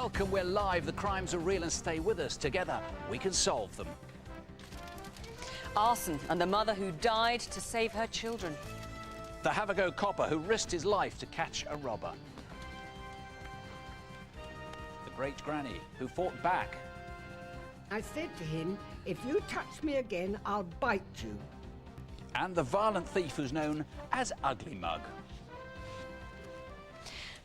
Welcome, we're live. The crimes are real and stay with us. Together, we can solve them. Arson and the mother who died to save her children. The have-a-go copper who risked his life to catch a robber. The great granny who fought back. I said to him, if you touch me again, I'll bite you. And the violent thief who's known as Ugly Mug.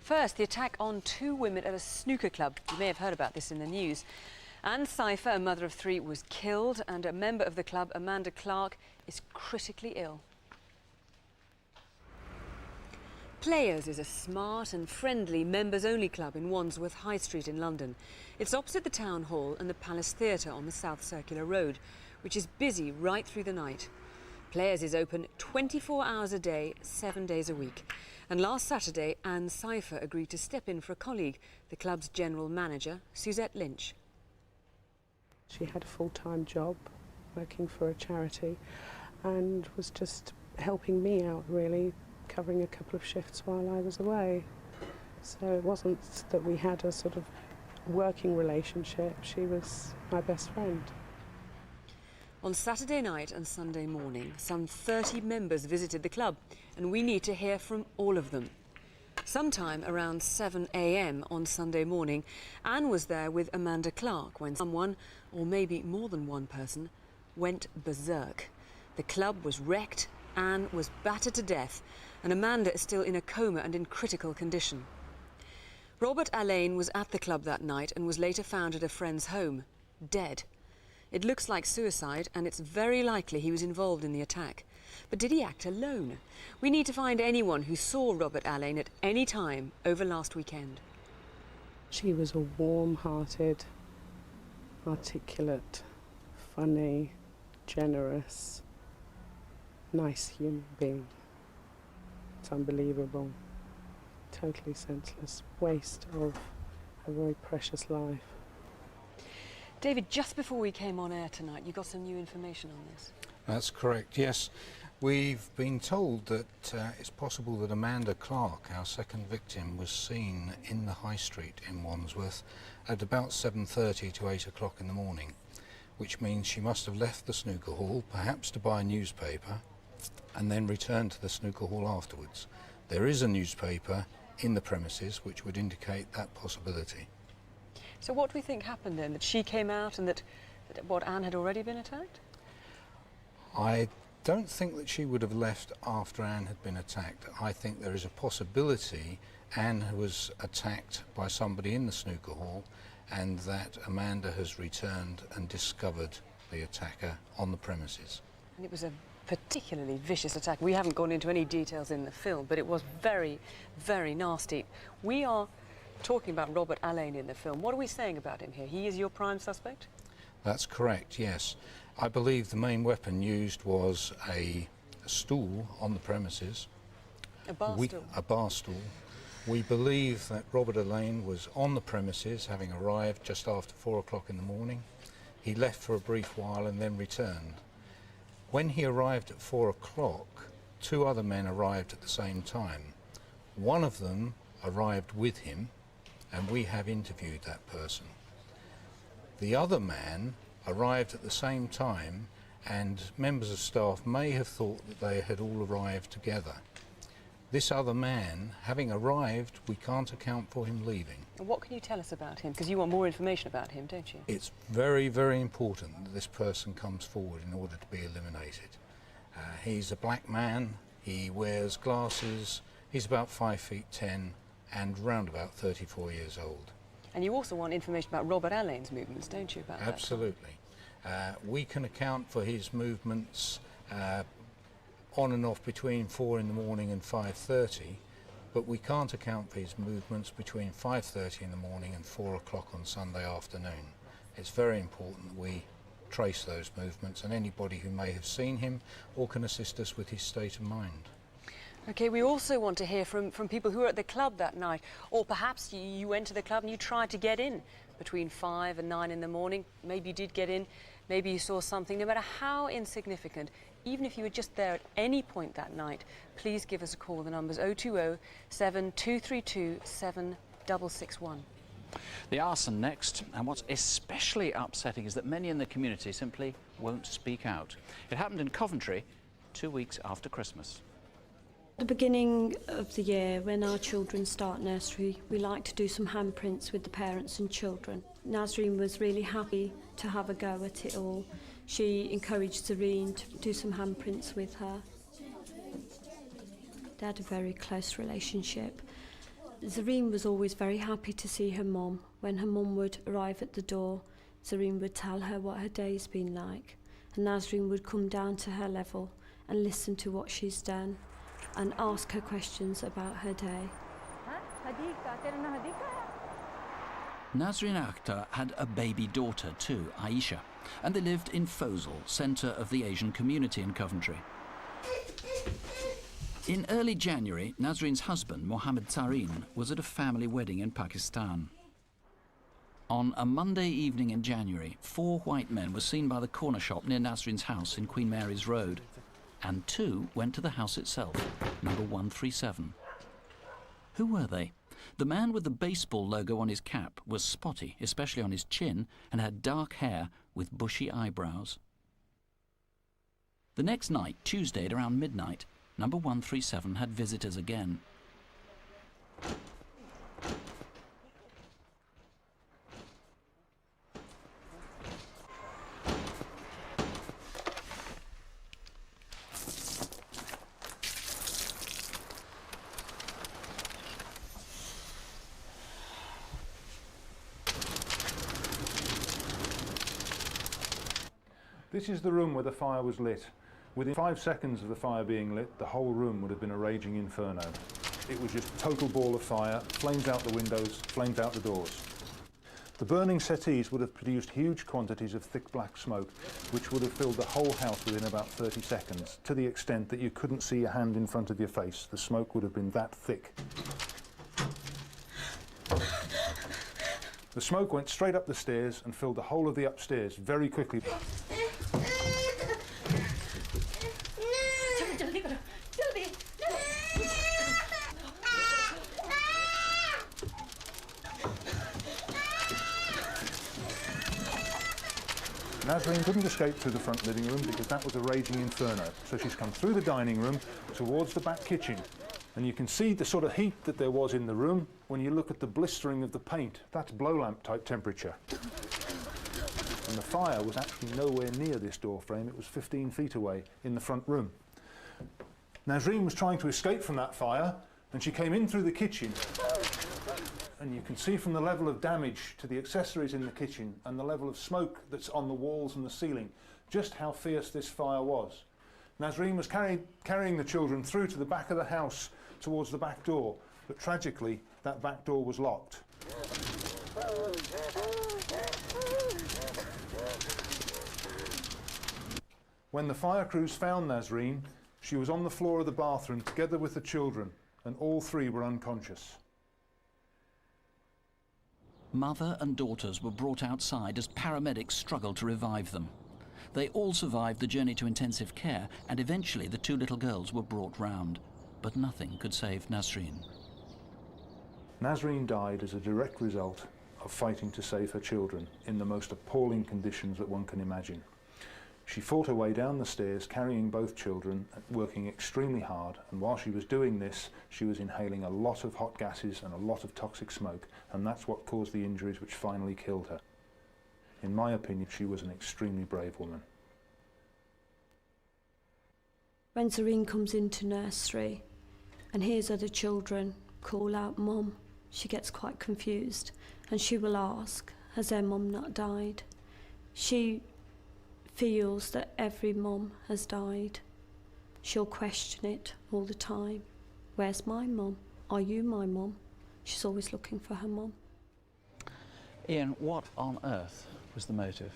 First, the attack on 2 women at a snooker club. You may have heard about this in the news. Anne Cypher, a mother of 3, was killed, and a member of the club, Amanda Clark, is critically ill. Players is a smart and friendly members-only club in Wandsworth High Street in London. It's opposite the Town Hall and the Palace Theatre on the South Circular Road, which is busy right through the night. Players is open 24 hours a day, 7 days a week. And last Saturday, Anne Cypher agreed to step in for a colleague, the club's general manager, Suzette Lynch. She had a full-time job working for a charity and was just helping me out, really, covering a couple of shifts while I was away. So it wasn't that we had a sort of working relationship. She was my best friend. On Saturday night and Sunday morning, some 30 members visited the club, and we need to hear from all of them. Sometime around 7 a.m. on Sunday morning, Anne was there with Amanda Clark when someone, or maybe more than one person, went berserk. The club was wrecked, Anne was battered to death, and Amanda is still in a coma and in critical condition. Robert Allain was at the club that night and was later found at a friend's home, dead. It looks like suicide, and it's very likely he was involved in the attack. But did he act alone? We need to find anyone who saw Robert Allain at any time over last weekend. She was a warm-hearted, articulate, funny, generous, nice human being. It's unbelievable. Totally senseless waste of a very precious life. David, just before we came on air tonight, you got some new information on this. That's correct, yes. We've been told that it's possible that Amanda Clark, our second victim, was seen in the High Street in Wandsworth at about 7:30 to 8 o'clock in the morning, which means she must have left the snooker hall, perhaps to buy a newspaper, and then returned to the snooker hall afterwards. There is a newspaper in the premises which would indicate that possibility. So what do we think happened then? That she came out and that Anne had already been attacked? I don't think that she would have left after Anne had been attacked. I think there is a possibility Anne was attacked by somebody in the snooker hall and that Amanda has returned and discovered the attacker on the premises. And it was a particularly vicious attack. We haven't gone into any details in the film, but it was very, very nasty. We are talking about Robert Allain in the film. What are we saying about him here? He is your prime suspect? That's correct, yes. I believe the main weapon used was a stool on the premises. A bar stool? A bar stool. We believe that Robert Allain was on the premises, having arrived just after 4 o'clock in the morning. He left for a brief while and then returned. When he arrived at 4 o'clock, 2 other men arrived at the same time. One of them arrived with him, and we have interviewed that person. The other man arrived at the same time, and members of staff may have thought that they had all arrived together. This other man, having arrived, we can't account for him leaving. And what can you tell us about him? Because you want more information about him, don't you? It's very, very important that this person comes forward in order to be eliminated. He's a black man, he wears glasses, he's about 5'10" and round about 34 years old. And you also want information about Robert Allain's movements, don't you? About Absolutely. We can account for his movements on and off between 4 in the morning and 5:30, but we can't account for his movements between 5:30 in the morning and 4 o'clock on Sunday afternoon. It's very important that we trace those movements, and anybody who may have seen him or can assist us with his state of mind. OK, we also want to hear from people who were at the club that night, or perhaps you went to the club and you tried to get in between 5 and 9 in the morning. Maybe you did get in, maybe you saw something. No matter how insignificant, even if you were just there at any point that night, please give us a call. The number's 020 7232 7661. The arson next, and what's especially upsetting is that many in the community simply won't speak out. It happened in Coventry 2 weeks after Christmas. At the beginning of the year, when our children start nursery, we like to do some handprints with the parents and children. Nazreen was really happy to have a go at it all. She encouraged Zareen to do some handprints with her. They had a very close relationship. Zareen was always very happy to see her mum. When her mum would arrive at the door, Zareen would tell her what her day's been like, and Nazreen would come down to her level and listen to what she's done and ask her questions about her day. Nazreen Akhtar had a baby daughter too, Aisha, and they lived in Fosal, centre of the Asian community in Coventry. In early January, Nazreen's husband, Mohammed Tareen, was at a family wedding in Pakistan. On a Monday evening in January, 4 white men were seen by the corner shop near Nazreen's house in Queen Mary's Road, and 2 went to the house itself, number 137. Who were they? The man with the baseball logo on his cap was spotty, especially on his chin, and had dark hair with bushy eyebrows. The next night, Tuesday at around midnight, number 137 had visitors again. This is the room where the fire was lit. Within 5 seconds of the fire being lit, the whole room would have been a raging inferno. It was just a total ball of fire, flames out the windows, flames out the doors. The burning settees would have produced huge quantities of thick black smoke, which would have filled the whole house within about 30 seconds, to the extent that you couldn't see a hand in front of your face. The smoke would have been that thick. The smoke went straight up the stairs and filled the whole of the upstairs very quickly. Nazreen couldn't escape through the front living room because that was a raging inferno. So she's come through the dining room towards the back kitchen. And you can see the sort of heat that there was in the room when you look at the blistering of the paint. That's blow lamp type temperature. And the fire was actually nowhere near this door frame. It was 15 feet away in the front room. Nazreen was trying to escape from that fire, and she came in through the kitchen. And you can see from the level of damage to the accessories in the kitchen and the level of smoke that's on the walls and the ceiling, just how fierce this fire was. Nazreen was carrying the children through to the back of the house towards the back door, but tragically that back door was locked. When the fire crews found Nazreen, she was on the floor of the bathroom together with the children, and all 3 were unconscious. Mother and daughters were brought outside as paramedics struggled to revive them. They all survived the journey to intensive care, and eventually the 2 little girls were brought round. But nothing could save Nazreen. Nazreen died as a direct result of fighting to save her children in the most appalling conditions that one can imagine. She fought her way down the stairs, carrying both children, working extremely hard, and while she was doing this, she was inhaling a lot of hot gases and a lot of toxic smoke, and that's what caused the injuries which finally killed her. In my opinion, she was an extremely brave woman. When Zareen comes into nursery and hears other children call out "Mum," she gets quite confused, and she will ask, has their mum not died? She feels that every mum has died. She'll question it all the time. Where's my mum? Are you my mum? She's always looking for her mum. Ian, what on earth was the motive?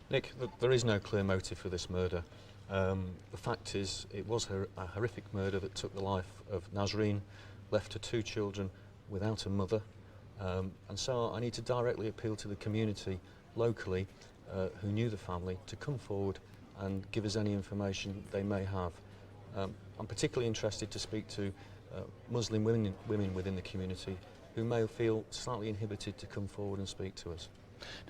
Nick, there is no clear motive for this murder. The fact is, it was a horrific murder that took the life of Nazreen, left her 2 children without a mother. And so I need to directly appeal to the community locally who knew the family to come forward and give us any information they may have. I'm particularly interested to speak to Muslim women within the community who may feel slightly inhibited to come forward and speak to us.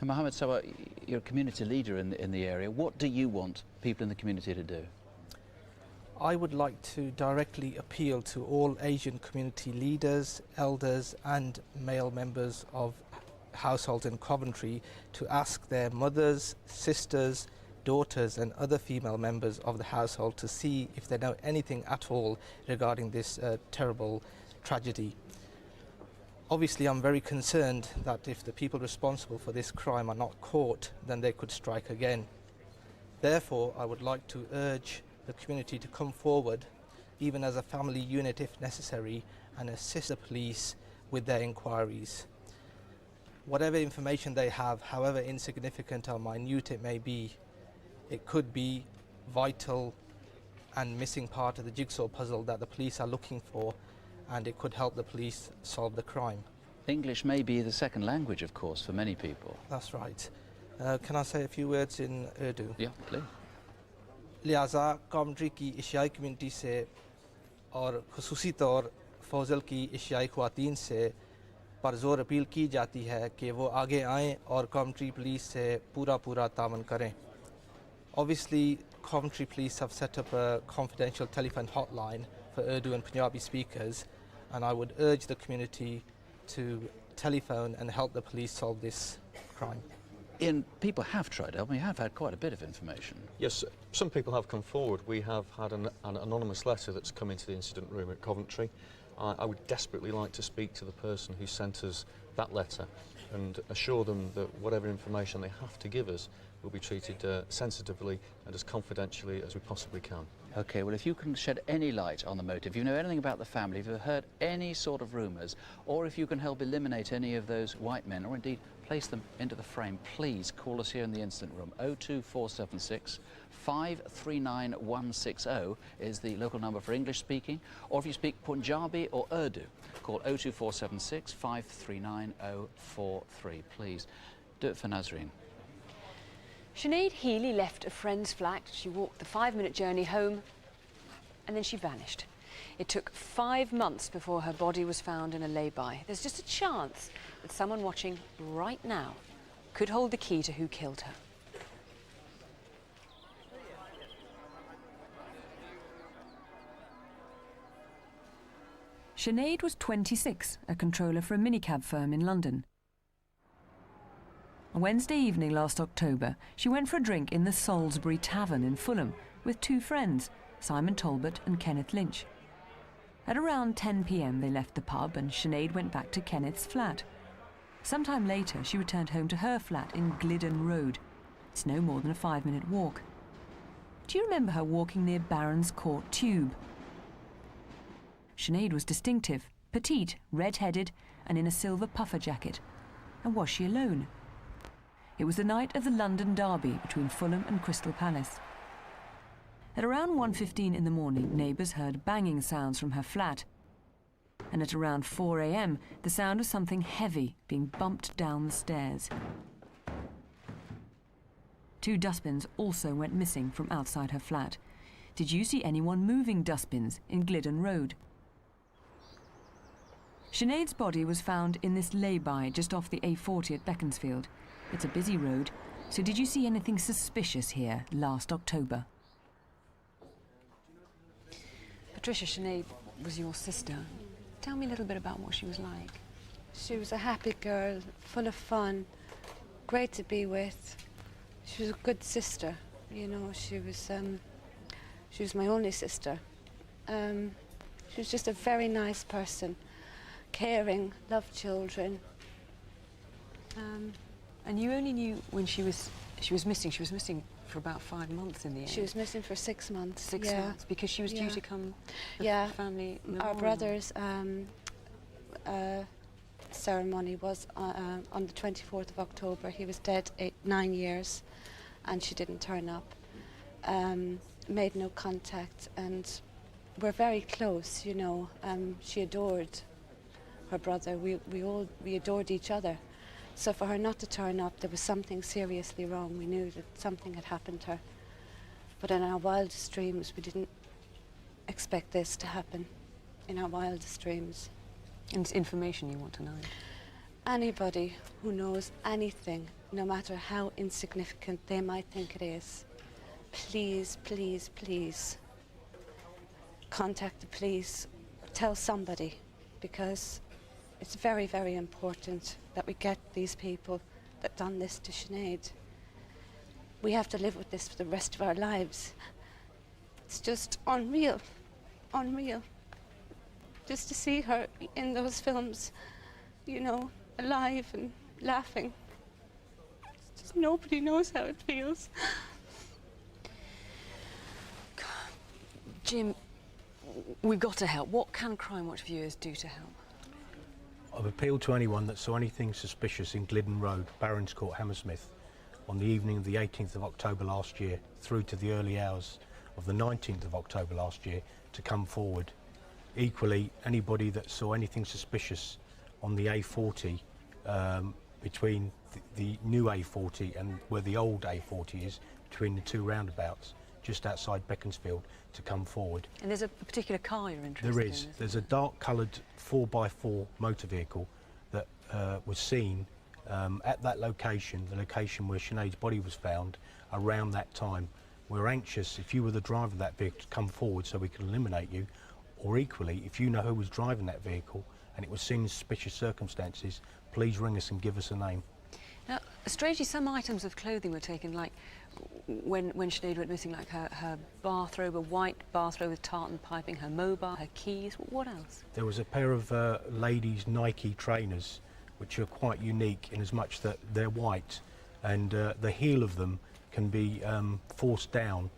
Now, Mohammed Sawa, you're a community leader in the area. What do you want people in the community to do? I would like to directly appeal to all Asian community leaders, elders and male members of households in Coventry to ask their mothers, sisters, daughters and other female members of the household to see if they know anything at all regarding this terrible tragedy. Obviously, I'm very concerned that if the people responsible for this crime are not caught, then they could strike again. Therefore, I would like to urge the community to come forward, even as a family unit if necessary, and assist the police with their inquiries. Whatever information they have, however insignificant or minute it may be, it could be vital and missing part of the jigsaw puzzle that the police are looking for, and it could help the police solve the crime. English may be the second language, of course, for many people. That's right. Can I say a few words in Urdu? Yeah, please. लिहाजा commentary की एशियाई community से और ख़ुसूसी तौर फौजल की एशियाई ख़वातीन से परज़ोर अपील की जाती है कि वो आगे आएँ और कॉमेंट्री पुलिस से पूरा तावन करें. Obviously, Coventry Police have set up a confidential telephone hotline for Urdu and Punjabi speakers, and I would urge the community to telephone and help the police solve this crime. Ian, people have tried help. We have had quite a bit of information. Yes, some people have come forward. We have had an anonymous letter that's come into the incident room at Coventry. I would desperately like to speak to the person who sent us that letter and assure them that whatever information they have to give us will be treated sensitively and as confidentially as we possibly can. OK, well, if you can shed any light on the motive, you know anything about the family, if you've heard any sort of rumours, or if you can help eliminate any of those white men, or indeed place them into the frame, please call us here in the incident room. 02476 539 160 is the local number for English speaking, or if you speak Punjabi or Urdu, call 02476 539 043, please. Do it for Nazreen. Sinead Healy left a friend's flat. She walked the 5-minute journey home and then she vanished. It took 5 months before her body was found in a lay-by. There's just a chance that someone watching right now could hold the key to who killed her. Sinead was 26, a controller for a minicab firm in London. On Wednesday evening last October, she went for a drink in the Salisbury Tavern in Fulham with 2 friends, Simon Talbot and Kenneth Lynch. At around 10 p.m. they left the pub and Sinead went back to Kenneth's flat. Sometime later she returned home to her flat in Glidden Road. It's no more than a 5-minute walk. Do you remember her walking near Barons Court Tube? Sinead was distinctive, petite, red-headed and in a silver puffer jacket. And was she alone? It was the night of the London derby between Fulham and Crystal Palace. At around 1:15 in the morning, neighbours heard banging sounds from her flat. And at around 4 a.m, the sound of something heavy being bumped down the stairs. 2 dustbins also went missing from outside her flat. Did you see anyone moving dustbins in Glidden Road? Sinead's body was found in this lay-by just off the A40 at Beaconsfield. It's a busy road, so did you see anything suspicious here last October? Patricia, Sinead was your sister. Tell me a little bit about what she was like. She was a happy girl, full of fun, great to be with. She was a good sister, you know. She was my only sister. She was just a very nice person, caring, loved children. And you only knew when she was missing. She was missing for about 5 months in the end. She was missing for 6 months. 6 months, because she was due to come. Yeah. Family. Our brother's ceremony was on the 24th of October. He was dead 9 years, and she didn't turn up. Made no contact, and we're very close. You know, she adored her brother. We adored each other. So for her not to turn up, there was something seriously wrong. We knew that something had happened to her. But in our wildest dreams, we didn't expect this to happen. In our wildest dreams. And it's information you want to know. Anybody who knows anything, no matter how insignificant they might think it is, please, please, please contact the police, tell somebody, because it's very, very important that we get these people that done this to Sinead. We have to live with this for the rest of our lives. It's just unreal, unreal. Just to see her in those films, you know, alive and laughing. It's just nobody knows how it feels. Jim, we've got to help. What can Crimewatch viewers do to help? I've appealed to anyone that saw anything suspicious in Glidden Road, Barons Court, Hammersmith, on the evening of the 18th of October last year, through to the early hours of the 19th of October last year, to come forward. Equally, anybody that saw anything suspicious on the A40, between the new A40 and where the old A40 is, between the two roundabouts, just outside Beaconsfield, to come forward. And there's a particular car you're interested in? There is. There's a dark-coloured 4x4 motor vehicle that was seen at that location, the location where Sinead's body was found, around that time. We're anxious, if you were the driver of that vehicle, to come forward so we can eliminate you, or equally, if you know who was driving that vehicle and it was seen in suspicious circumstances, please ring us and give us a name. Now, strangely, some items of clothing were taken, like when Sinead went missing, like her bathrobe, a white bathrobe with tartan piping, her mobile, her keys. What else? There was a pair of ladies' Nike trainers, which are quite unique in as much that they're white, and the heel of them can be forced down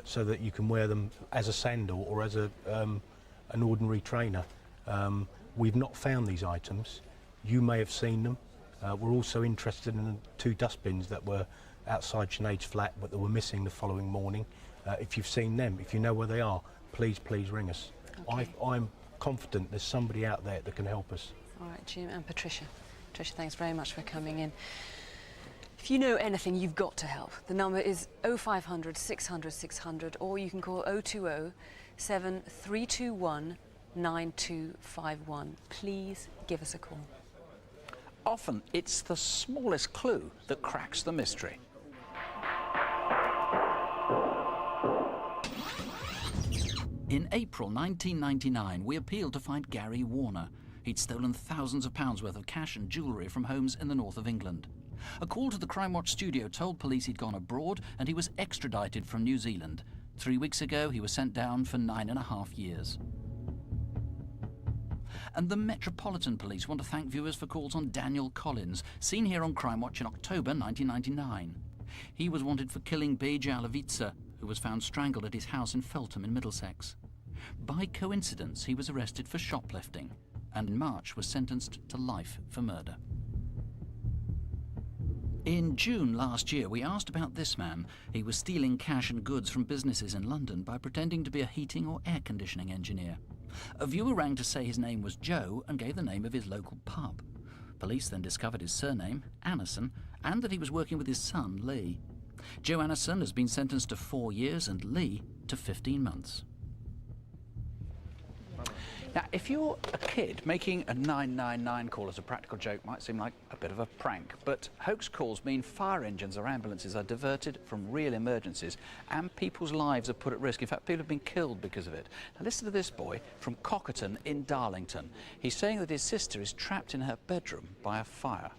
so that you can wear them as a sandal or as an ordinary trainer. We've not found these items. You may have seen them. We're also interested in the 2 dustbins that were outside Sinead's flat but that were missing the following morning. If you've seen them, if you know where they are, please ring us. Okay. I'm confident there's somebody out there that can help us. All right, Jim and Patricia. Patricia, thanks very much for coming in. If you know anything, you've got to help. The number is 0500 600 600, or you can call 020 7321 9251. Please give us a call. Often it's the smallest clue that cracks the mystery. In April 1999, we appealed to find Gary Warner. He'd stolen thousands of pounds worth of cash and jewellery from homes in the north of England. A call to the Crimewatch studio told police he'd gone abroad and he was extradited from New Zealand. 3 weeks ago, he was sent down for 9.5 years. And the Metropolitan Police want to thank viewers for calls on Daniel Collins, seen here on Crimewatch in October 1999. He was wanted for killing Beja Levica, who was found strangled at his house in Feltham in Middlesex. By coincidence, he was arrested for shoplifting, and in March was sentenced to life for murder. In June last year, we asked about this man. He was stealing cash and goods from businesses in London by pretending to be a heating or air conditioning engineer. A viewer rang to say his name was Joe and gave the name of his local pub. Police then discovered his surname, Anderson, and that he was working with his son, Lee. Joe Anderson has been sentenced to 4 years and Lee to 15 months. Now, if you're a kid, making a 999 call as a practical joke might seem like a bit of a prank, but hoax calls mean fire engines or ambulances are diverted from real emergencies and people's lives are put at risk. In fact, people have been killed because of it. Now, listen to this boy from Cockerton in Darlington. He's saying that his sister is trapped in her bedroom by a fire.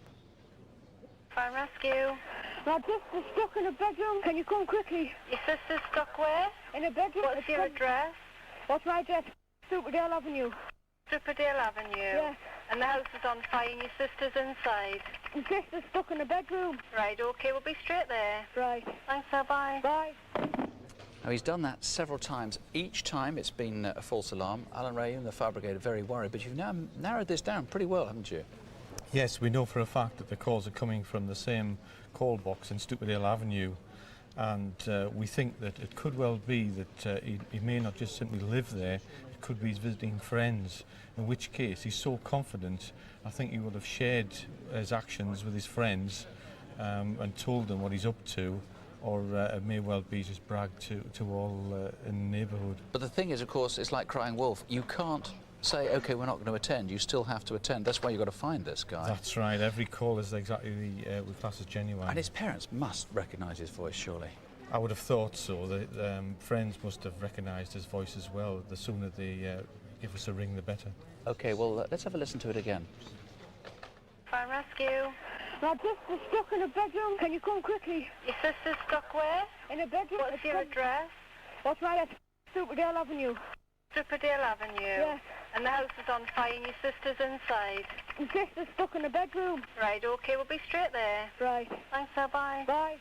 Fire rescue. My sister's stuck in a bedroom. Can you come quickly? Your sister's stuck where? In a bedroom. What's your address? What's my address? Superdale Avenue. Superdale Avenue? Yes. And the house is on fire and your sister's inside? My sister's stuck in a bedroom. Right, OK, we'll be straight there. Right. Thanks, sir, bye. Bye. Now, he's done that several times. Each time it's been a false alarm. Alan Ray and the fire brigade are very worried, but you've now narrowed this down pretty well, haven't you? Yes, we know for a fact that the calls are coming from the same call box in Stupidale Avenue, and we think that it could well be that he may not just simply live there, it could be he's visiting friends, in which case he's so confident, I think he would have shared his actions with his friends and told them what he's up to, or it may well be just bragged to all in the neighbourhood. But the thing is, of course, it's like crying wolf. You can't say, OK, we're not going to attend, you still have to attend. That's why you've got to find this guy. That's right. Every call is exactly we class as genuine. And his parents must recognise his voice, surely. I would have thought so. The friends must have recognised his voice as well. The sooner they give us a ring, the better. OK, well, let's have a listen to it again. Fire rescue. My sister's stuck in a bedroom. Can you come quickly? Your sister's stuck where? In a bedroom. What's your address? What's right at Superdale Avenue? Superdale Avenue? Yes. And the house is on fire and your sister's inside? My sister's stuck in a bedroom. Right, OK, we'll be straight there. Right. Thanks, sir, bye. Bye.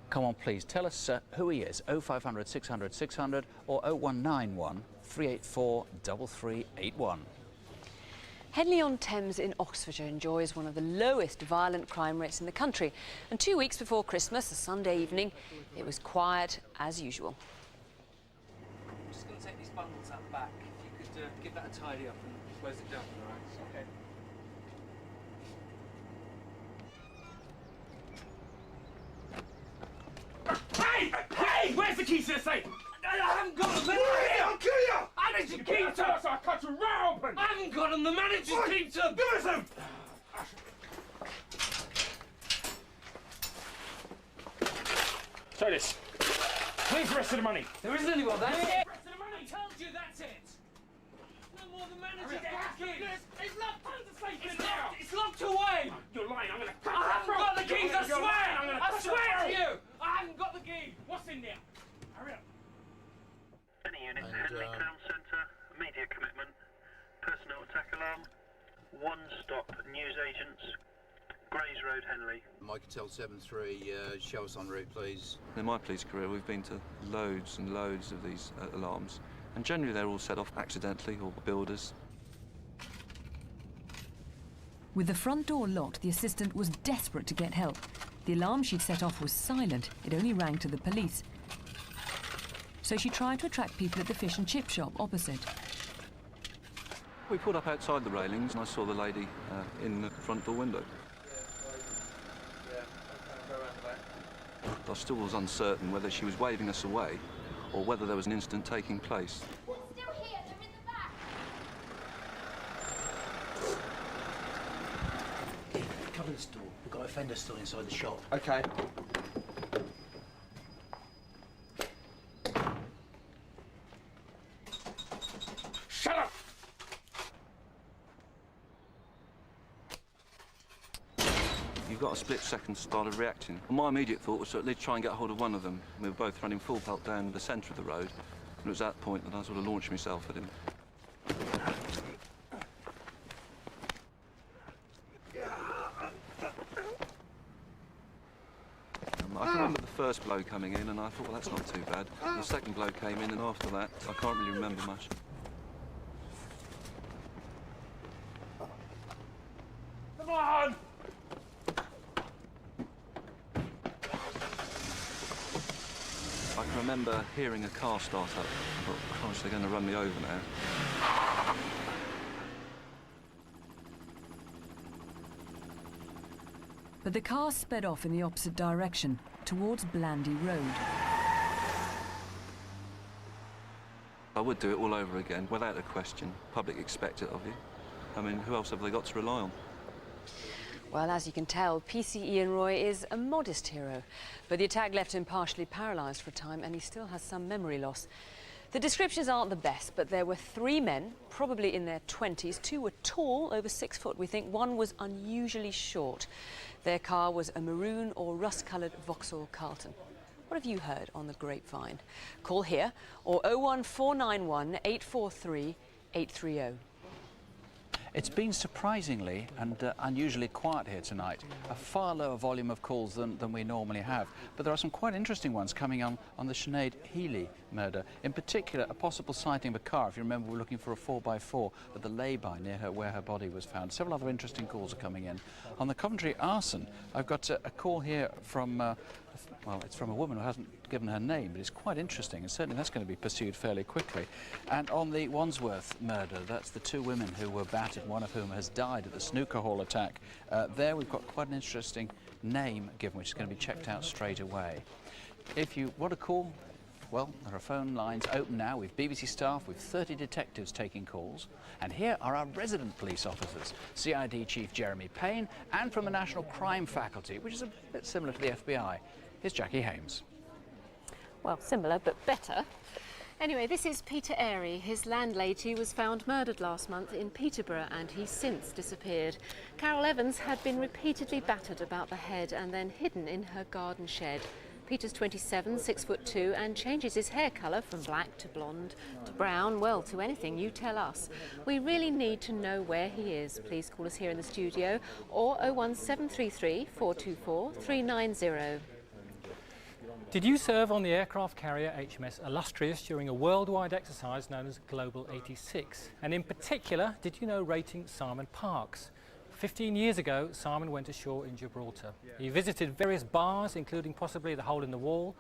Come on, please, tell us who he is. 0500 600 600 or 0191 384 3381. Henley-on-Thames in Oxfordshire enjoys one of the lowest violent crime rates in the country. And 2 weeks before Christmas, a Sunday evening, it was quiet as usual. I'm just going to take these bundles out the back. If you could give that a tidy up and close it down, all right? Okay. Hey! Hey! Where's the keys to the safe? I haven't got them. I'll kill you! I need to keep them. I'll cut you right open. I haven't got them. The manager's keeps them. Give us them. Try this. Where's the rest of the money? There isn't any more. That's it. The rest of the money. Told you that's it. No more the manager. It's locked. Turn the safe in now. It's locked away. You're lying. I'm gonna cut I haven't got the keys. I swear. I swear to you. I haven't got the key. What's in there? Hurry up. Any units, Henley Town Centre, immediate commitment, personnel attack alarm, one stop, news agents, Grays Road, Henley. Mike Hotel 73, show us en route, please. In my police career, we've been to loads and loads of these alarms, and generally they're all set off accidentally or builders. With the front door locked, the assistant was desperate to get help. The alarm she'd set off was silent. It only rang to the police. So she tried to attract people at the fish and chip shop opposite. We pulled up outside the railings and I saw the lady in the front door window. I still was uncertain whether she was waving us away or whether there was an incident taking place. They're still here, they're in the back. Cover this door. We've got a fender still inside the shop. Okay. Shut up! You've got a split second started reacting. My immediate thought was to at least try and get a hold of one of them. We were both running full pelt down the centre of the road, and it was at that point that I sort of launched myself at him. I can remember the first blow coming in, and I thought, well, that's not too bad. The second blow came in, and after that, I can't really remember much. Come on! I can remember hearing a car start up. I thought, Christ, they're going to run me over now. But the car sped off in the opposite direction, towards Blandy Road. I would do it all over again, without a question. Public expect it of you. I mean, who else have they got to rely on? Well, as you can tell, PC Ian Roy is a modest hero. But the attack left him partially paralysed for a time, and he still has some memory loss. The descriptions aren't the best, but there were 3 men, probably in their 20s. 2 were tall, over 6 foot, we think. 1 was unusually short. Their car was a maroon or rust-coloured Vauxhall Carlton. What have you heard on the grapevine? Call here or 01491 843 830. It's been surprisingly and unusually quiet here tonight. A far lower volume of calls than we normally have. But there are some quite interesting ones coming on the Sinead Healy murder. In particular, a possible sighting of a car. If you remember, we were looking for a 4x4 at the lay-by near her, where her body was found. Several other interesting calls are coming in. On the Coventry arson, I've got a call here from, well, it's from a woman who hasn't given her name, but it's quite interesting, and certainly that's going to be pursued fairly quickly. And on the Wandsworth murder, that's the 2 women who were battered, one of whom has died at the snooker hall attack. There we've got quite an interesting name given, which is going to be checked out straight away. If you want to call, Well, there are phone lines open now with BBC staff, with 30 detectives taking calls. And here are our resident police officers, CID Chief Jeremy Payne, and from the National Crime Faculty, which is a bit similar to the FBI. Here's Jackie Hames. Well, similar, but better. Anyway, this is Peter Airy. His landlady was found murdered last month in Peterborough and he's since disappeared. Carol Evans had been repeatedly battered about the head and then hidden in her garden shed. Peter's 27, 6'2", and changes his hair colour from black to blonde to brown, well, to anything you tell us. We really need to know where he is. Please call us here in the studio or 01733 424 390. Did you serve on the aircraft carrier HMS Illustrious during a worldwide exercise known as Global 86? And in particular, did you know rating Simon Parkes? 15 years ago, Simon went ashore in Gibraltar. He visited various bars, including possibly the Hole in the Wall,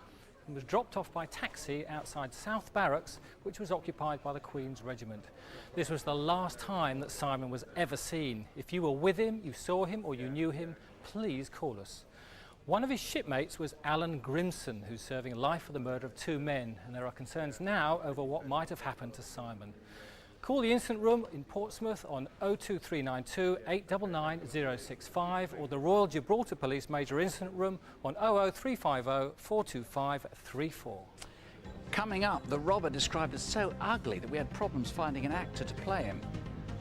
and was dropped off by taxi outside South Barracks, which was occupied by the Queen's Regiment. This was the last time that Simon was ever seen. If you were with him, you saw him, or you knew him, please call us. One of his shipmates was Alan Grimson, who's serving life for the murder of 2 men, and there are concerns now over what might have happened to Simon. Call the Incident Room in Portsmouth on 02392 899 065 or the Royal Gibraltar Police Major Incident Room on 00350 425 34. Coming up, the robber described as so ugly that we had problems finding an actor to play him,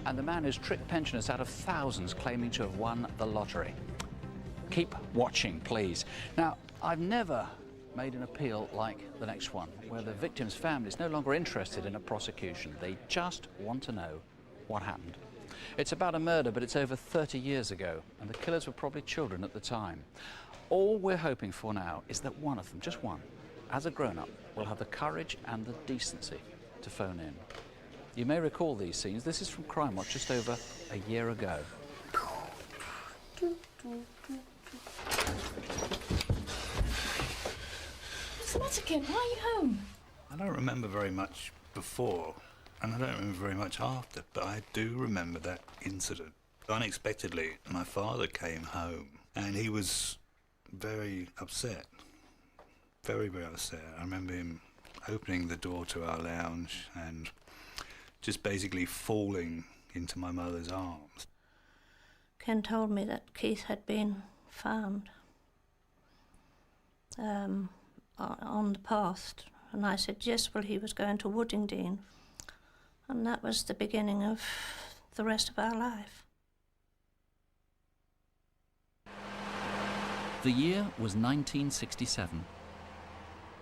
and the man who's tricked pensioners out of thousands claiming to have won the lottery. Keep watching, please. Now, I've never made an appeal like the next one, where the victim's family is no longer interested in a prosecution. They just want to know what happened. It's about a murder, but it's over 30 years ago, and the killers were probably children at the time. All we're hoping for now is that one of them, just one, as a grown-up, will have the courage and the decency to phone in. You may recall these scenes. This is from Crimewatch just over a year ago. What's the matter, Kim? Why are you home? I don't remember very much before, and I don't remember very much after, but I do remember that incident. Unexpectedly, my father came home, and he was very upset. Very, very upset. I remember him opening the door to our lounge and just basically falling into my mother's arms. Ken told me that Keith had been found on the past, and I said yes, well, he was going to Woodingdean, and that was the beginning of the rest of our life. The year was 1967.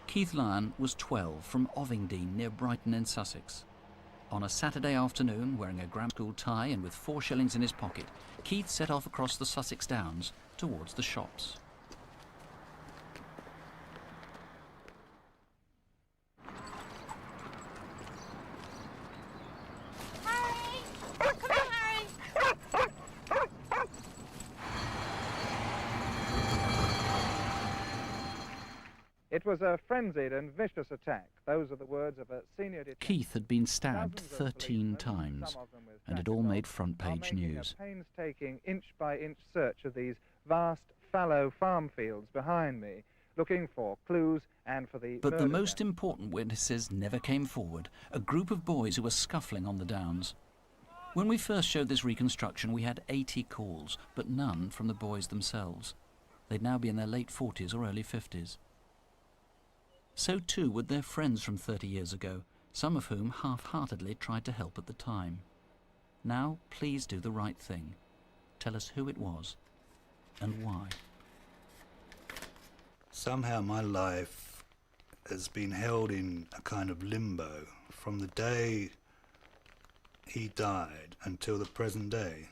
Keith Lyon was 12 from Ovingdean near Brighton in Sussex. On a Saturday afternoon, wearing a grammar school tie and with 4 shillings in his pocket, Keith set off across the Sussex Downs towards the shops. It was a frenzied and vicious attack. Those are the words of a senior detective. Keith had been stabbed 13 times, and it all made front-page news. A painstaking inch-by-inch search of these vast, fallow farm fields behind me, looking for clues and for the But the most important witnesses never came forward, a group of boys who were scuffling on the downs. When we first showed this reconstruction, we had 80 calls, but none from the boys themselves. They'd now be in their late 40s or early 50s. So too would their friends from 30 years ago, some of whom half-heartedly tried to help at the time. Now, please do the right thing. Tell us who it was and why. Somehow my life has been held in a kind of limbo from the day he died until the present day.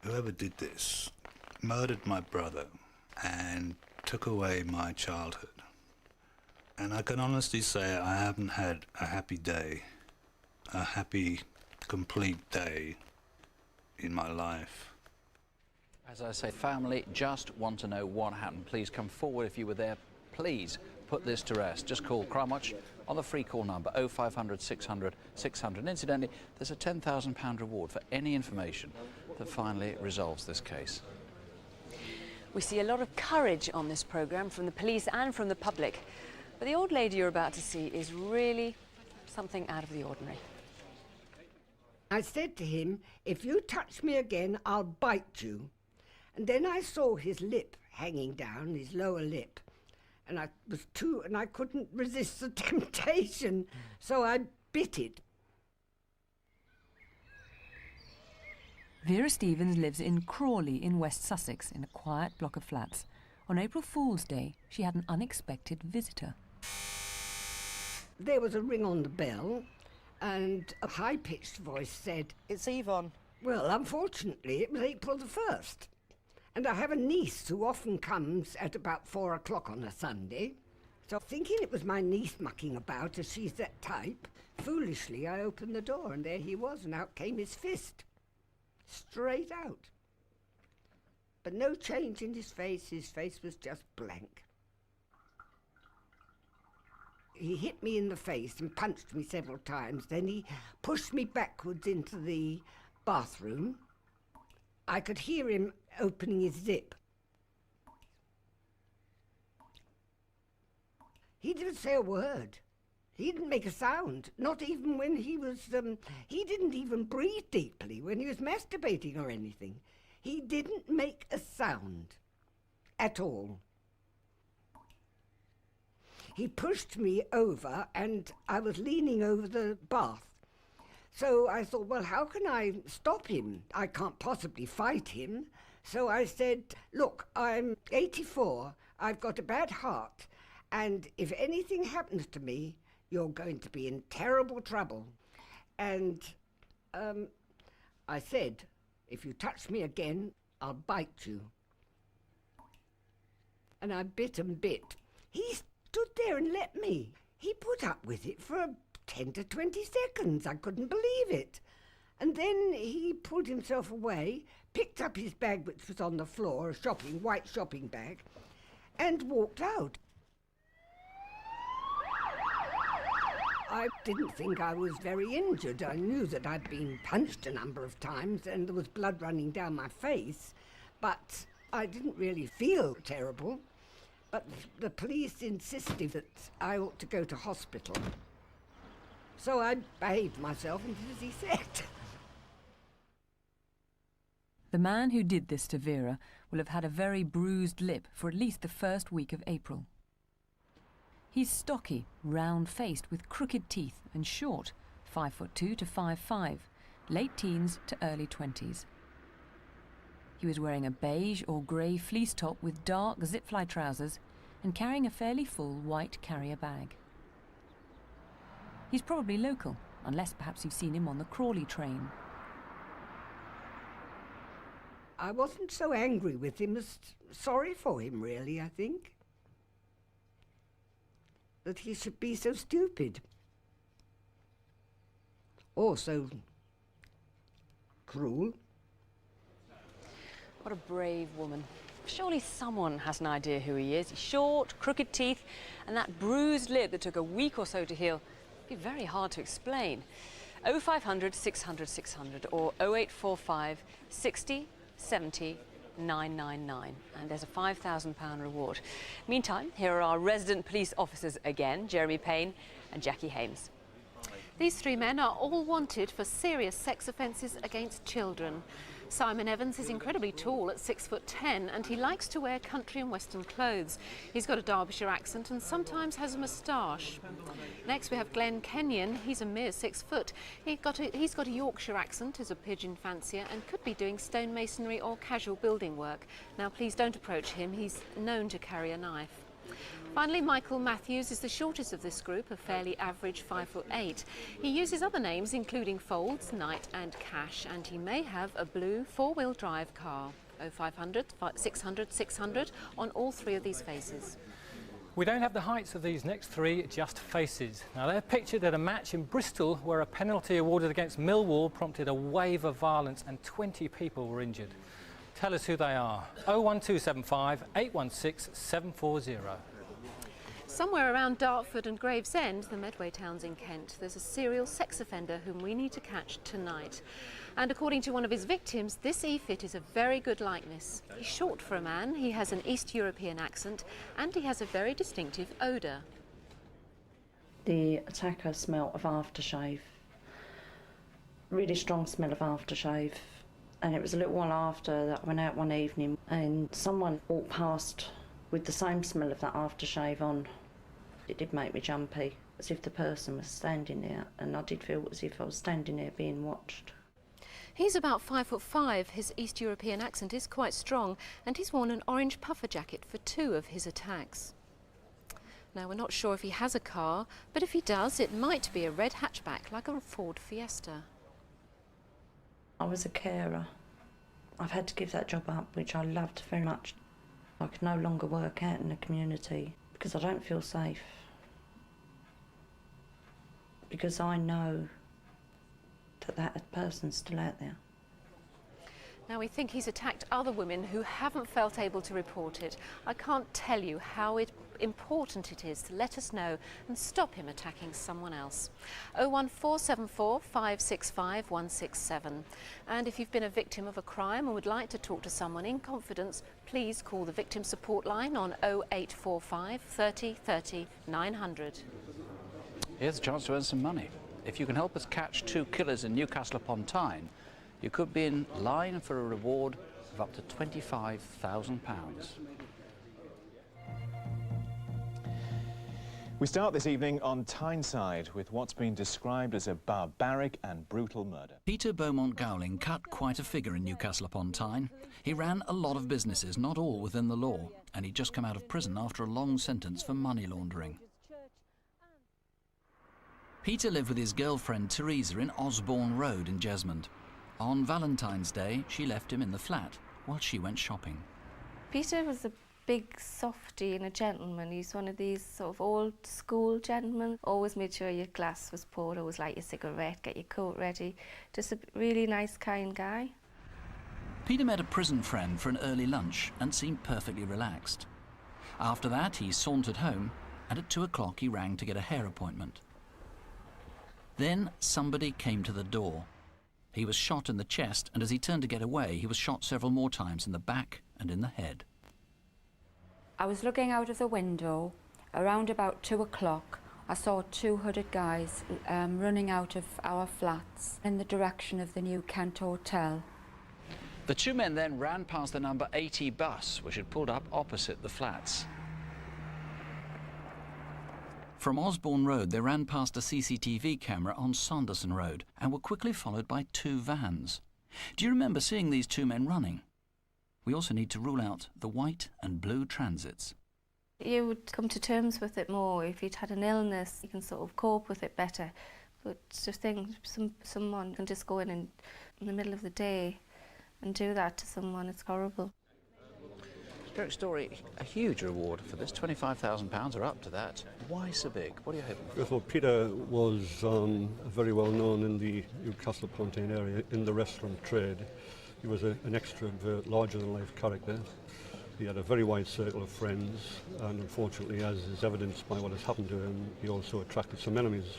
Whoever did this murdered my brother and took away my childhood. And I can honestly say I haven't had a happy day, a happy, complete day in my life. As I say, family just want to know what happened. Please come forward if you were there. Please put this to rest. Just call Crimewatch on the free call number 0500 600 600. And incidentally, there's a £10,000 reward for any information that finally resolves this case. We see a lot of courage on this programme from the police and from the public. But the old lady you're about to see is really something out of the ordinary. I said to him, if you touch me again, I'll bite you. And then I saw his lip hanging down, his lower lip. And I couldn't resist the temptation, so I bit it. Vera Stevens lives in Crawley in West Sussex in a quiet block of flats. On April Fool's Day, she had an unexpected visitor. There was a ring on the bell, and a high-pitched voice said, "It's Yvonne." Well, unfortunately, it was April the 1st. And I have a niece who often comes at about 4 o'clock on a Sunday. So thinking it was my niece mucking about, as she's that type, foolishly I opened the door, and there he was, and out came his fist. Straight out. But no change in his face was just blank. He hit me in the face and punched me several times, then he pushed me backwards into the bathroom. I could hear him opening his zip. He didn't say a word. He didn't make a sound, not even when he was, he didn't even breathe deeply when he was masturbating or anything. He didn't make a sound at all. He pushed me over and I was leaning over the bath. So I thought, well, how can I stop him? I can't possibly fight him. So I said, look, I'm 84, I've got a bad heart, and if anything happens to me, you're going to be in terrible trouble. And I said, if you touch me again, I'll bite you. And I bit and bit. He stood there and let me. He put up with it for 10 to 20 seconds. I couldn't believe it. And then he pulled himself away, picked up his bag, which was on the floor, a white shopping bag, and walked out. I didn't think I was very injured. I knew that I'd been punched a number of times and there was blood running down my face, but I didn't really feel terrible. But the police insisted that I ought to go to hospital. So I behaved myself and did as he said. The man who did this to Vera will have had a very bruised lip for at least the first week of April. He's stocky, round-faced with crooked teeth and short, 5'2" to 5'5", late teens to early 20s. He was wearing a beige or grey fleece top with dark zip-fly trousers and carrying a fairly full white carrier bag. He's probably local, unless perhaps you've seen him on the Crawley train. I wasn't so angry with him as sorry for him, really, I think. That he should be so stupid. Or so cruel. What a brave woman. Surely someone has an idea who he is. He's short, crooked teeth, and that bruised lip that took a week or so to heal. It'd be very hard to explain. 0500 600 600 or 0845 60 70 999, and there's a £5,000 reward. Meantime, here are our resident police officers again, Jeremy Payne and Jackie Hames. These three men are all wanted for serious sex offences against children. Simon Evans is incredibly tall at 6'10", and he likes to wear country and western clothes. He's got a Derbyshire accent and sometimes has a moustache. Next we have Glenn Kenyon. He's a mere 6 foot. He's got a Yorkshire accent, is a pigeon fancier, and could be doing stonemasonry or casual building work. Now please don't approach him. He's known to carry a knife. Finally, Michael Matthews is the shortest of this group, a fairly average 5'8". He uses other names including Folds, Knight and Cash, and he may have a blue 4-wheel drive car. 0500 600 600 on all three of these faces. We don't have the heights of these next three, just faces. Now they're pictured at a match in Bristol where a penalty awarded against Millwall prompted a wave of violence and 20 people were injured. Tell us who they are. 01275 816 740. Somewhere around Dartford and Gravesend, the Medway towns in Kent, there's a serial sex offender whom we need to catch tonight. And according to one of his victims, this E-fit is a very good likeness. He's short for a man, he has an East European accent, and he has a very distinctive odour. The attacker smelt of aftershave, really strong smell of aftershave. And it was a little while after that I went out one evening and someone walked past with the same smell of that aftershave on. It did make me jumpy, as if the person was standing there, and I did feel as if I was standing there being watched. He's about 5'5". His East European accent is quite strong, and he's worn an orange puffer jacket for 2 of his attacks. Now, we're not sure if he has a car, but if he does, it might be a red hatchback like a Ford Fiesta. I was a carer. I've had to give that job up, which I loved very much. I could no longer work out in the community because I don't feel safe. Because I know that that person's still out there. Now, we think he's attacked other women who haven't felt able to report it. I can't tell you how important it is to let us know and stop him attacking someone else. 01474 565 167. And if you've been a victim of a crime and would like to talk to someone in confidence, please call the victim support line on 0845 30 30 900. Here's a chance to earn some money. If you can help us catch 2 killers in Newcastle upon Tyne, you could be in line for a reward of up to £25,000. We start this evening on Tyneside with what's been described as a barbaric and brutal murder. Peter Beaumont Gowling cut quite a figure in Newcastle upon Tyne. He ran a lot of businesses, not all within the law, and he'd just come out of prison after a long sentence for money laundering. Peter lived with his girlfriend Teresa in Osborne Road in Jesmond. On Valentine's Day, she left him in the flat while she went shopping. Peter was a big softy and a gentleman. He's one of these sort of old school gentlemen. Always made sure your glass was poured, always light your cigarette, get your coat ready. Just a really nice, kind guy. Peter met a prison friend for an early lunch and seemed perfectly relaxed. After that, he sauntered home, and at 2 o'clock he rang to get a hair appointment. Then somebody came to the door. He was shot in the chest, and as he turned to get away, he was shot several more times in the back and in the head. I was looking out of the window. Around about 2 o'clock, I saw 2 hooded guys running out of our flats in the direction of the New Kent Hotel. The 2 men then ran past the number 80 bus, which had pulled up opposite the flats. From Osborne Road, they ran past a CCTV camera on Sanderson Road and were quickly followed by 2 vans. Do you remember seeing these 2 men running? We also need to rule out the white and blue transits. You would come to terms with it more. If you'd had an illness, you can sort of cope with it better. But to think someone can just go in the middle of the day and do that to someone, it's horrible. Derek Story, a huge reward for this, £25,000 or up to that. Why so big? What are you hoping for? Well, Peter was very well known in the Newcastle upon Tyne area in the restaurant trade. He was an extrovert, larger-than-life character. He had a very wide circle of friends, and unfortunately, as is evidenced by what has happened to him, he also attracted some enemies.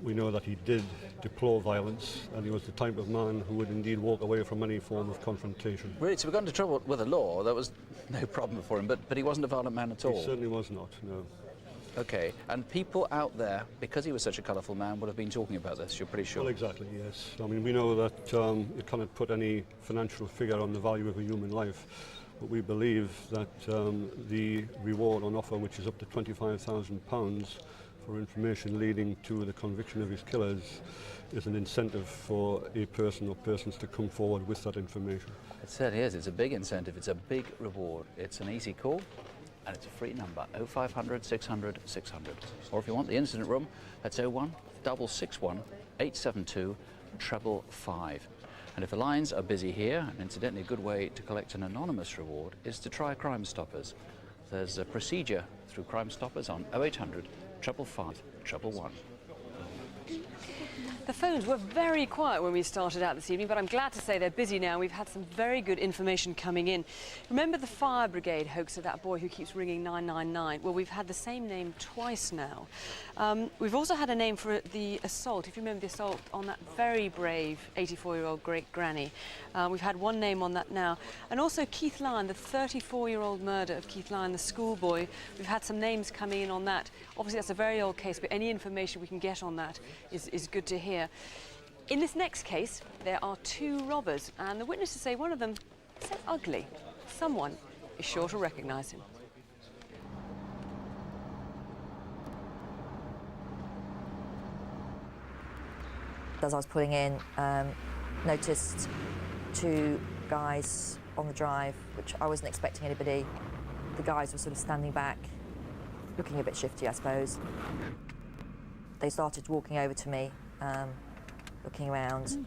We know that he did deplore violence, and he was the type of man who would indeed walk away from any form of confrontation. Really, so we got into trouble with the law. That was no problem for him, but he wasn't a violent man at all? He certainly was not, no. OK, and people out there, because he was such a colourful man, would have been talking about this, you're pretty sure? Well, exactly, yes. I mean, we know that you cannot put any financial figure on the value of a human life, but we believe that the reward on offer, which is up to £25,000, for information leading to the conviction of his killers, is an incentive for a person or persons to come forward with that information. It certainly is. It's a big incentive. It's a big reward. It's an easy call, and it's a free number, 0500 600 600. Or if you want the incident room, that's 01 661 872 555. And if the lines are busy here, and incidentally a good way to collect an anonymous reward is to try Crime Stoppers. There's a procedure through Crime Stoppers on 0800 555 111. The phones were very quiet when we started out this evening, but I'm glad to say they're busy now. We've had some very good information coming in. Remember the fire brigade hoax of that boy who keeps ringing 999? Well, we've had the same name twice now. We've also had a name for the assault, if you remember the assault on that very brave 84-year-old great-granny. We've had one name on that now. And also Keith Lyon, the 34-year-old murder of Keith Lyon, the schoolboy. We've had some names coming in on that. Obviously, that's a very old case, but any information we can get on that is good to hear. In this next case, there are two robbers, and the witnesses say one of them is so ugly. Someone is sure to recognise him. As I was pulling in, noticed two guys on the drive, which I wasn't expecting anybody. The guys were sort of standing back, looking a bit shifty, I suppose. They started walking over to me, looking around.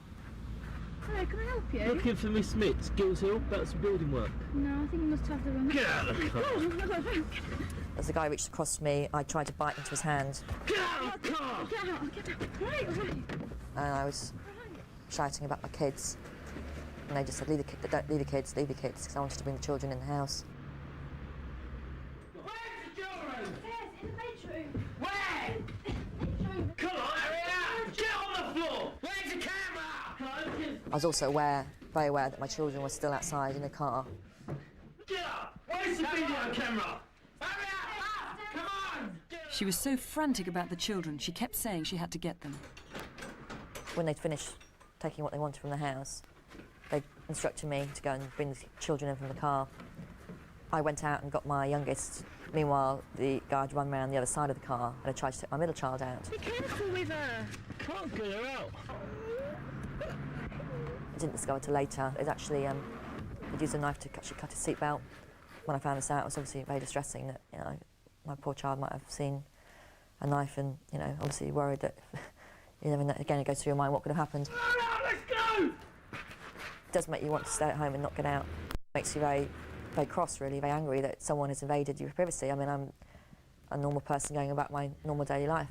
Hello, can I help you? Looking for Miss Smith, Gills Hill, about some building work. No, I think you must have the wrong... Get out of the car! As the guy reached across me, I tried to bite into his hand. Get out of the car! Get out, get out! Right. And I was shouting about my kids. And they just said, leave the kids, because I wanted to bring the children in the house. Where's the children? Yes, in the bedroom. Where? Come on, hurry up! Get on the floor! Where's the camera? I was also very aware that my children were still outside in the car. Get up! Where's the video camera? Hurry up! Come on! She was so frantic about the children, she kept saying she had to get them. When they'd finished taking what they wanted from the house, they instructed me to go and bring the children in from the car. I went out and got my youngest. Meanwhile, the guy had run around the other side of the car and I tried to take my middle child out. Be careful with her. Can't get her out. I didn't discover till later. It was actually, he'd used a knife to cut his seatbelt. When I found this out, it was obviously very distressing that, you know, my poor child might have seen a knife and, you know, obviously worried that, you never know, again, it goes through your mind what could have happened. Let's go! It does make you want to stay at home and not get out. It makes you very, very cross, really, very angry that someone has invaded your privacy. I mean, I'm a normal person going about my normal daily life.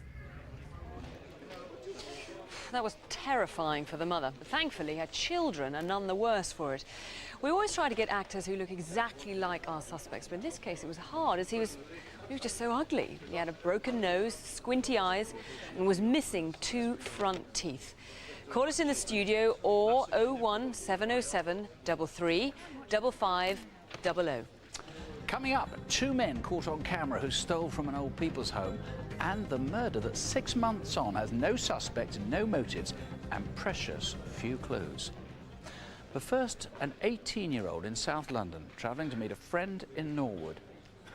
That was terrifying for the mother, but thankfully her children are none the worse for it. We always try to get actors who look exactly like our suspects, but in this case it was hard as he was just so ugly. He had a broken nose, squinty eyes, and was missing 2 front teeth. Call us in the studio or 01707 33 55 00. Coming up, 2 men caught on camera who stole from an old people's home, and the murder that 6 months on has no suspects, no motives, and precious few clues. But first, an 18-year-old in South London travelling to meet a friend in Norwood.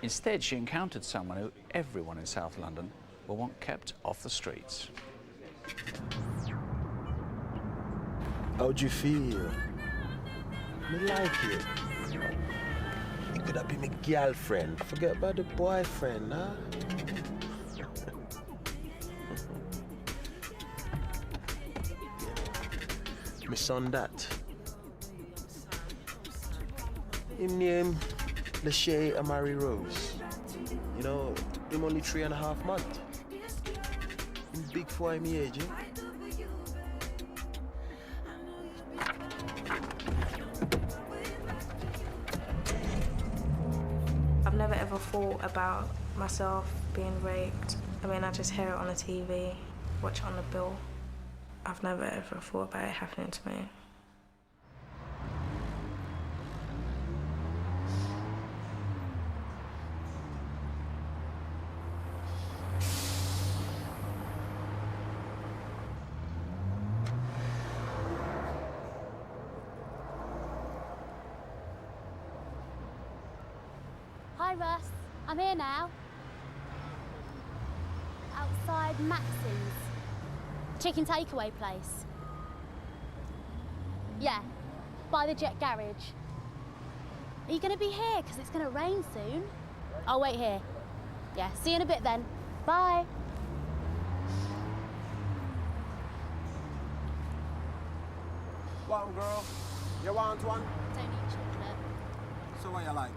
Instead, she encountered someone who everyone in South London will want kept off the streets. How'd you feel? Me like it. It could have been my girlfriend. Forget about the boyfriend, huh? My son that. Him name Lachey Amari Rose. You know, him only 3.5 months. Him big for him age, eh? I've never ever thought about myself being raped. I mean, I just hear it on the TV, watch it on the bill. I've never ever thought about it happening to me. Hi Russ, I'm here now. Outside Max's chicken takeaway place. Yeah, by the Jet Garage. Are you going to be here? Because it's going to rain soon. I'll wait here. Yeah, see you in a bit then. Bye. One girl, you want one? Don't eat chocolate. So what you like?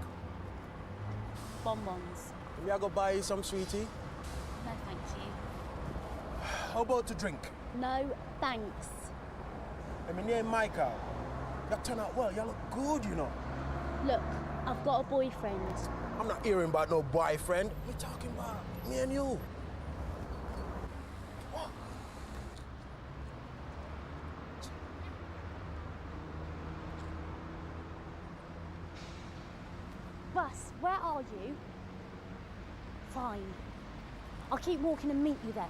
Bonbons. Maybe I go buy you some, sweetie. No, thank you. How about to drink? No, Thanks. Hey, my name Michael. You turn out well, you look good, you know. Look, I've got a boyfriend. I'm not hearing about no boyfriend. We're talking about me and you. What? Russ, where are you? Fine. I'll keep walking and meet you then.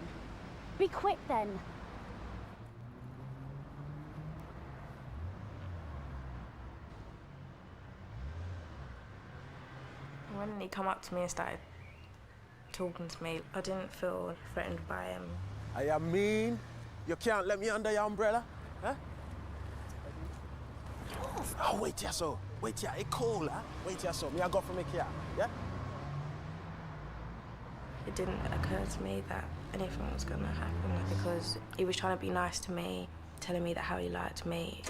Be quick then. When he come up to me and started talking to me, I didn't feel threatened by him. I mean, you can't let me under your umbrella, huh? Oh, wait here, so. Wait here, it's cold, huh? Wait here, so. Me, I go from here, yeah? It didn't occur to me that anything was gonna happen because he was trying to be nice to me, telling me that how he liked me.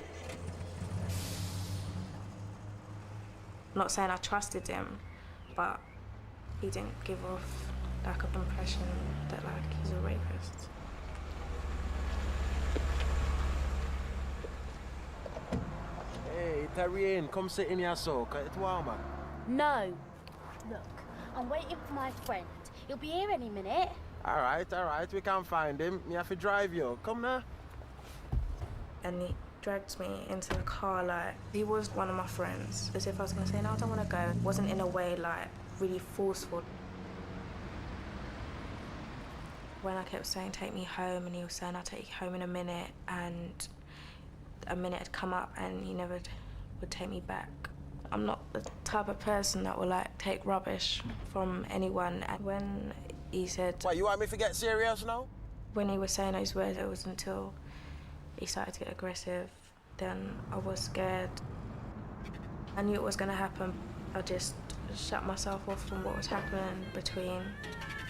I'm not saying I trusted him, but he didn't give off like an impression that like he's a rapist. Hey, Tarien, come sit in here, so, 'cause it's warmer. No. Look, I'm waiting for my friend. He'll be here any minute. All right, we can find him. Me have to drive you. Come now. And he dragged me into the car like he was one of my friends. As if I was gonna say, no, I don't wanna go. It wasn't in a way like really forceful. When I kept saying, take me home, and he was saying, I'll take you home in a minute, and a minute had come up and he never would take me back. I'm not the type of person that will like take rubbish from anyone. And when he said... What, you want me to get serious now? When he was saying those words, it was until he started to get aggressive. Then I was scared. I knew it was gonna happen. I just shut myself off from what was happening between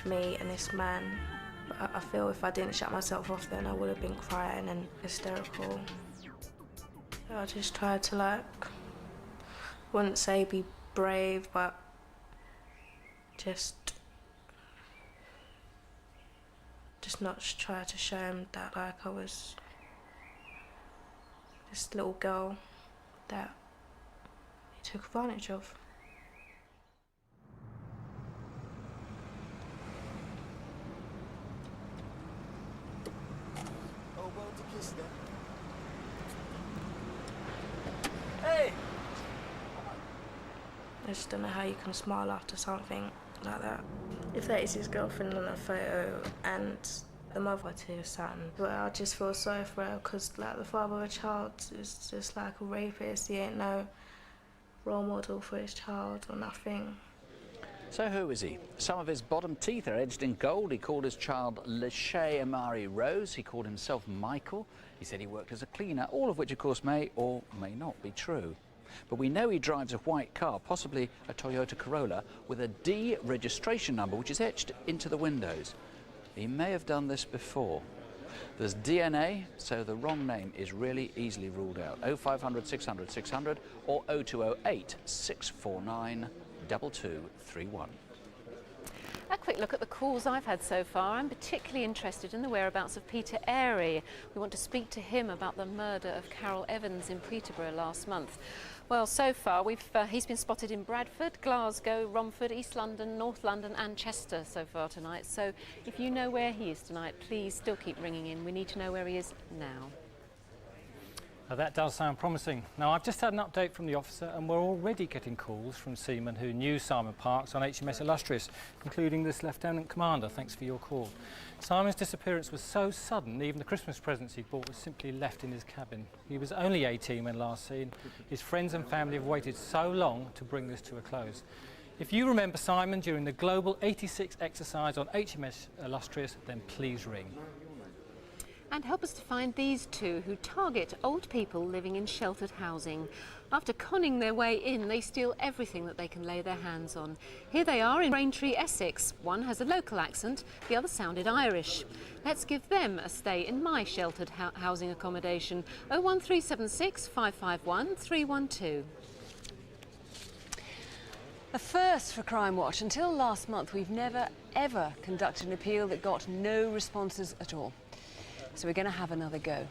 me and this man. But I feel if I didn't shut myself off, then I would have been crying and hysterical. I just tried to like, wouldn't say be brave, but just not try to show him that like I was this little girl that he took advantage of. Oh, well, to kiss them. Hey! I just don't know how you can smile after something like that. If that is his girlfriend on a photo and the mother to his son, but I just feel sorry for her because like the father of a child is just like a rapist. He ain't no role model for his child or nothing. So who is he? Some of his bottom teeth are edged in gold. He called his child Lachey Amari Rose. He called himself Michael. He said he worked as a cleaner, all of which of course may or may not be true. But we know he drives a white car, possibly a Toyota Corolla, with a D registration number which is etched into the windows. He may have done this before. There's DNA, so the wrong name is really easily ruled out. 0500 600 600 or 0208 649 2231. A quick look at the calls I've had so far. I'm particularly interested in the whereabouts of Peter Airy. We want to speak to him about the murder of Carol Evans in Peterborough last month. Well, so far he's been spotted in Bradford, Glasgow, Romford, East London, North London and Chester so far tonight. So if you know where he is tonight, please still keep ringing in. We need to know where he is now. That does sound promising. Now, I've just had an update from the officer and we're already getting calls from seamen who knew Simon Parks on HMS Illustrious, including this Lieutenant Commander. Thanks for your call. Simon's disappearance was so sudden, even the Christmas presents he'd bought was simply left in his cabin. He was only 18 when last seen. His friends and family have waited so long to bring this to a close. If you remember Simon during the Global 86 exercise on HMS Illustrious, then please ring. And help us to find these two who target old people living in sheltered housing. After conning their way in, they steal everything that they can lay their hands on. Here they are in Braintree, Essex. One has a local accent, the other sounded Irish. Let's give them a stay in my sheltered housing accommodation. 01376 551 312. A first for Crimewatch. Until last month, we've never, ever conducted an appeal that got no responses at all. So we're going to have another go.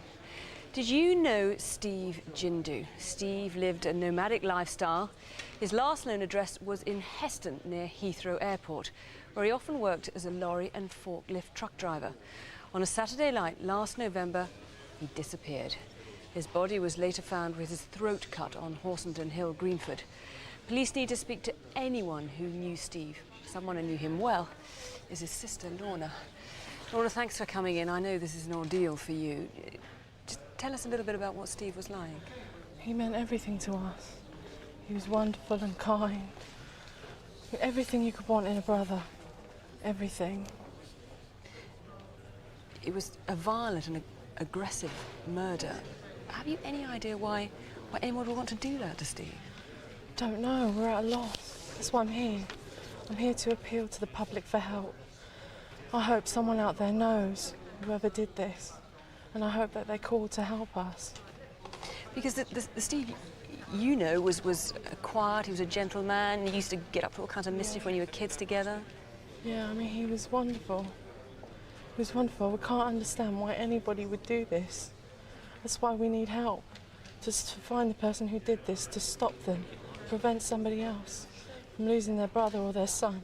Did you know Steve Jindu? Steve lived a nomadic lifestyle. His last known address was in Heston, near Heathrow Airport, where he often worked as a lorry and forklift truck driver. On a Saturday night last November, he disappeared. His body was later found with his throat cut on Horsenden Hill, Greenford. Police need to speak to anyone who knew Steve. Someone who knew him well is his sister, Lorna. Lorna, thanks for coming in. I know this is an ordeal for you. Just tell us a little bit about what Steve was like. He meant everything to us. He was wonderful and kind. Everything you could want in a brother. Everything. It was a violent and aggressive murder. Have you any idea why anyone would want to do that to Steve? Don't know. We're at a loss. That's why I'm here. I'm here to appeal to the public for help. I hope someone out there knows whoever did this, and I hope that they call to help us. Because the Steve you know was quiet, he was a gentleman, he used to get up to all kinds of mischief when you were kids together. Yeah, I mean, he was wonderful. He was wonderful. We can't understand why anybody would do this. That's why we need help, just to find the person who did this, to stop them, prevent somebody else from losing their brother or their son.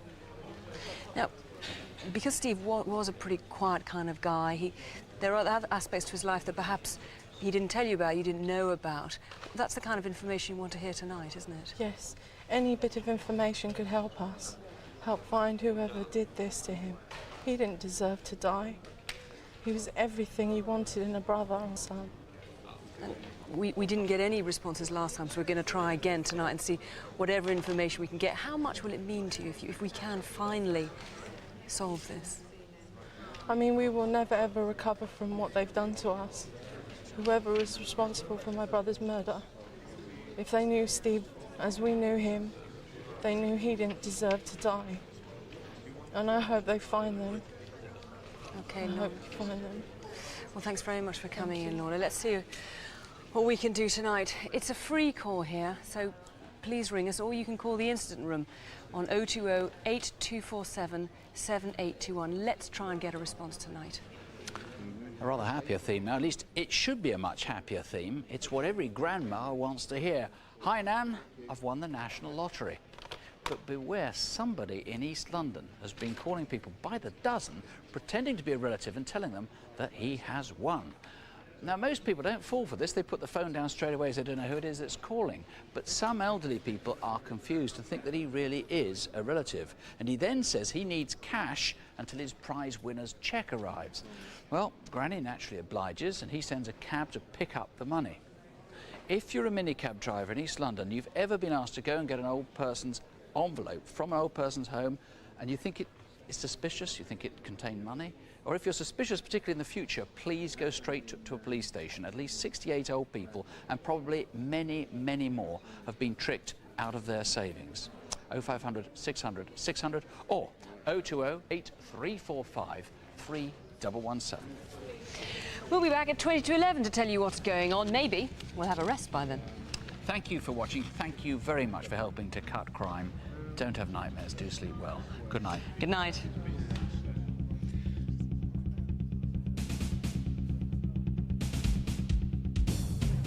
Now, because Steve was a pretty quiet kind of guy, there are other aspects to his life that perhaps he didn't tell you about, you didn't know about. That's the kind of information you want to hear tonight, isn't it? Yes, any bit of information could help us, help find whoever did this to him. He didn't deserve to die. He was everything you wanted in a brother and son. We didn't get any responses last time, so we're going to try again tonight and see whatever information we can get. How much will it mean to you if we can finally solve this? I mean, we will never ever recover from what they've done to us. Whoever is responsible for my brother's murder, if they knew Steve as we knew him, they knew he didn't deserve to die. And I hope they find them. Okay, I hope you find them. Well, thanks very much for coming in, Lorna. Let's see what we can do tonight. It's a free call here, so please ring us, or you can call the incident room on 020 8247 7821. Let's try and get a response tonight. A rather happier theme now, at least it should be a much happier theme. It's what every grandma wants to hear. Hi, Nan, I've won the national lottery. But beware, somebody in East London has been calling people by the dozen, pretending to be a relative and telling them that he has won. Now, most people don't fall for this. They put the phone down straight away as they don't know who it is that's calling. But some elderly people are confused and think that he really is a relative. And he then says he needs cash until his prize winner's cheque arrives. Well, Granny naturally obliges, and he sends a cab to pick up the money. If you're a minicab driver in East London, you've ever been asked to go and get an old person's envelope from an old person's home, and you think it is suspicious, you think it contained money, or if you're suspicious, particularly in the future, please go straight to a police station. At least 68 old people, and probably many, many more, have been tricked out of their savings. 0500 600 600 or 020 8345 3117. We'll be back at 20 to 11 to tell you what's going on. Maybe we'll have a rest by then. Thank you for watching. Thank you very much for helping to cut crime. Don't have nightmares. Do sleep well. Good night. Good night.